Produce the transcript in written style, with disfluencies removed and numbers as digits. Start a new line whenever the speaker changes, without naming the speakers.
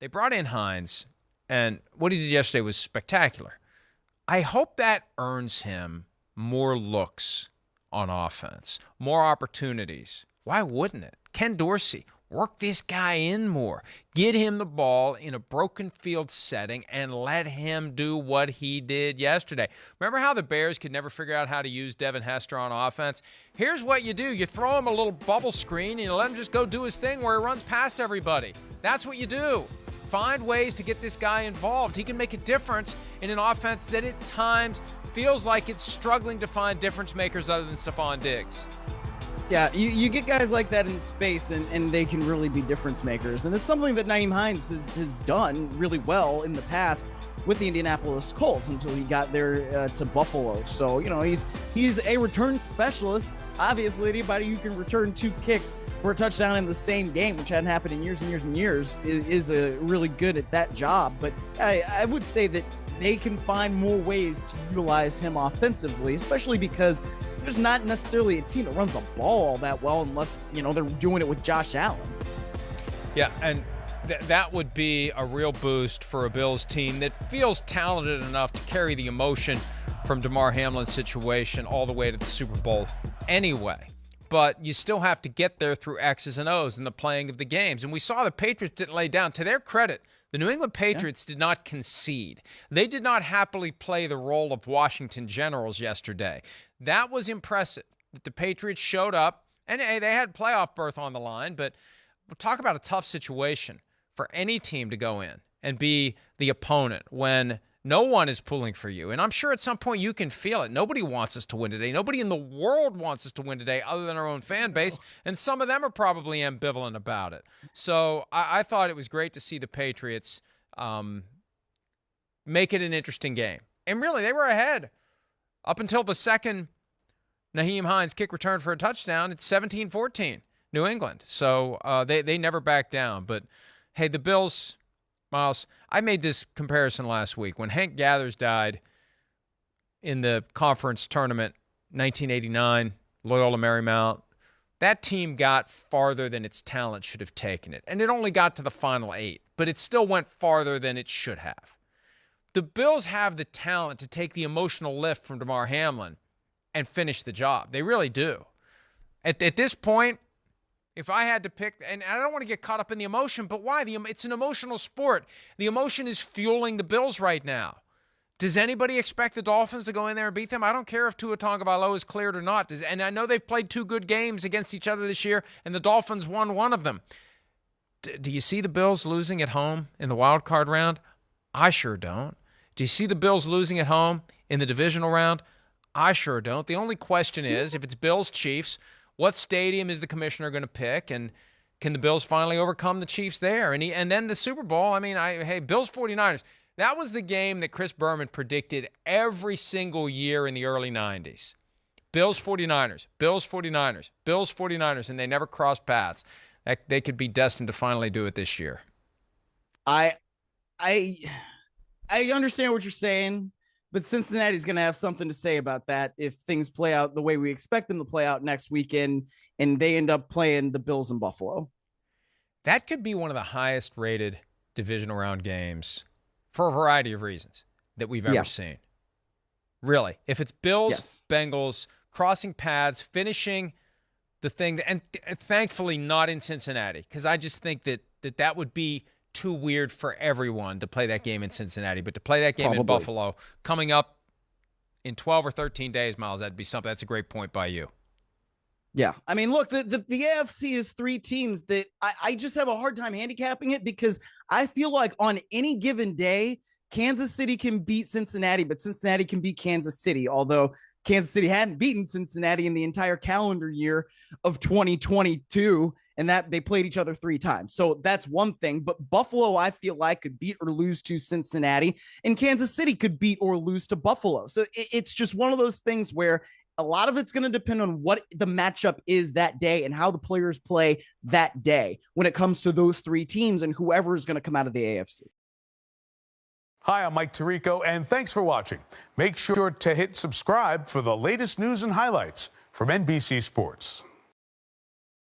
They brought in Hines, and what he did yesterday was spectacular. I hope that earns him more looks on offense, more opportunities. Why wouldn't it? Ken Dorsey, work this guy in more. Get him the ball in a broken field setting and let him do what he did yesterday. Remember how the Bears could never figure out how to use Devin Hester on offense? Here's what you do. You throw him a little bubble screen and you let him just go do his thing where he runs past everybody. That's what you do. Find ways to get this guy involved. He can make a difference in an offense that at times feels like it's struggling to find difference makers other than Stephon Diggs.
Yeah, you get guys like that in space, and they can really be difference makers. And it's something that Nyheim Hines has done really well in the past with the Indianapolis Colts until he got there to Buffalo. So, he's a return specialist. Obviously, anybody who can return 2 kicks for a touchdown in the same game, which hadn't happened in years and years and years, is really good at that job. But I would say that they can find more ways to utilize him offensively, especially because there's not necessarily a team that runs the ball all that well unless, they're doing it with Josh Allen.
Yeah, and that would be a real boost for a Bills team that feels talented enough to carry the emotion from Damar Hamlin's situation all the way to the Super Bowl anyway. But you still have to get there through X's and O's in the playing of the games. And we saw the Patriots didn't lay down. To their credit, the New England Patriots did not concede. They did not happily play the role of Washington Generals yesterday. That was impressive that the Patriots showed up, and hey, they had playoff berth on the line, but we'll talk about a tough situation for any team to go in and be the opponent when no one is pulling for you. And I'm sure at some point you can feel it. Nobody wants us to win today. Nobody in the world wants us to win today other than our own fan base, and some of them are probably ambivalent about it. So I thought it was great to see the Patriots make it an interesting game. And really, they were ahead up until the second Nyheim Hines kick return for a touchdown. It's 17-14, New England. So they never backed down. But, hey, the Bills, Myles, I made this comparison last week. When Hank Gathers died in the conference tournament, 1989, Loyola Marymount, that team got farther than its talent should have taken it. And it only got to the final 8, but it still went farther than it should have. The Bills have the talent to take the emotional lift from Damar Hamlin and finish the job. They really do. At this point, if I had to pick, and I don't want to get caught up in the emotion, but why? It's an emotional sport. The emotion is fueling the Bills right now. Does anybody expect the Dolphins to go in there and beat them? I don't care if Tua Tagovailoa is cleared or not. And I know they've played 2 good games against each other this year, and the Dolphins won one of them. Do you see the Bills losing at home in the wild card round? I sure don't. Do you see the Bills losing at home in the divisional round? I sure don't. The only question is, if it's Bills-Chiefs, what stadium is the commissioner going to pick, and can the Bills finally overcome the Chiefs there? And then the Super Bowl, hey, Bills-49ers, that was the game that Chris Berman predicted every single year in the early 90s. Bills-49ers, Bills-49ers, Bills-49ers, and they never crossed paths. They could be destined to finally do it this year.
I understand what you're saying, but Cincinnati's going to have something to say about that if things play out the way we expect them to play out next weekend and they end up playing the Bills in Buffalo.
That could be one of the highest rated divisional round games for a variety of reasons that we've ever seen. Really. If it's Bills, Bengals, crossing paths, finishing the thing, and thankfully not in Cincinnati, because I just think that would be too weird for everyone to play that game in Cincinnati, but to play that game in Buffalo coming up in 12 or 13 days, Myles, that'd be something. That's a great point by you.
Yeah. Look, the AFC is 3 teams that I just have a hard time handicapping it because I feel like on any given day, Kansas City can beat Cincinnati, but Cincinnati can beat Kansas City, although Kansas City hadn't beaten Cincinnati in the entire calendar year of 2022, and that they played each other 3 times. So that's one thing. But Buffalo, I feel like, could beat or lose to Cincinnati, and Kansas City could beat or lose to Buffalo. So it's just one of those things where a lot of it's going to depend on what the matchup is that day and how the players play that day when it comes to those 3 teams and whoever is going to come out of the AFC.
Hi, I'm Mike Tirico, and thanks for watching. Make sure to hit subscribe for the latest news and highlights from NBC Sports.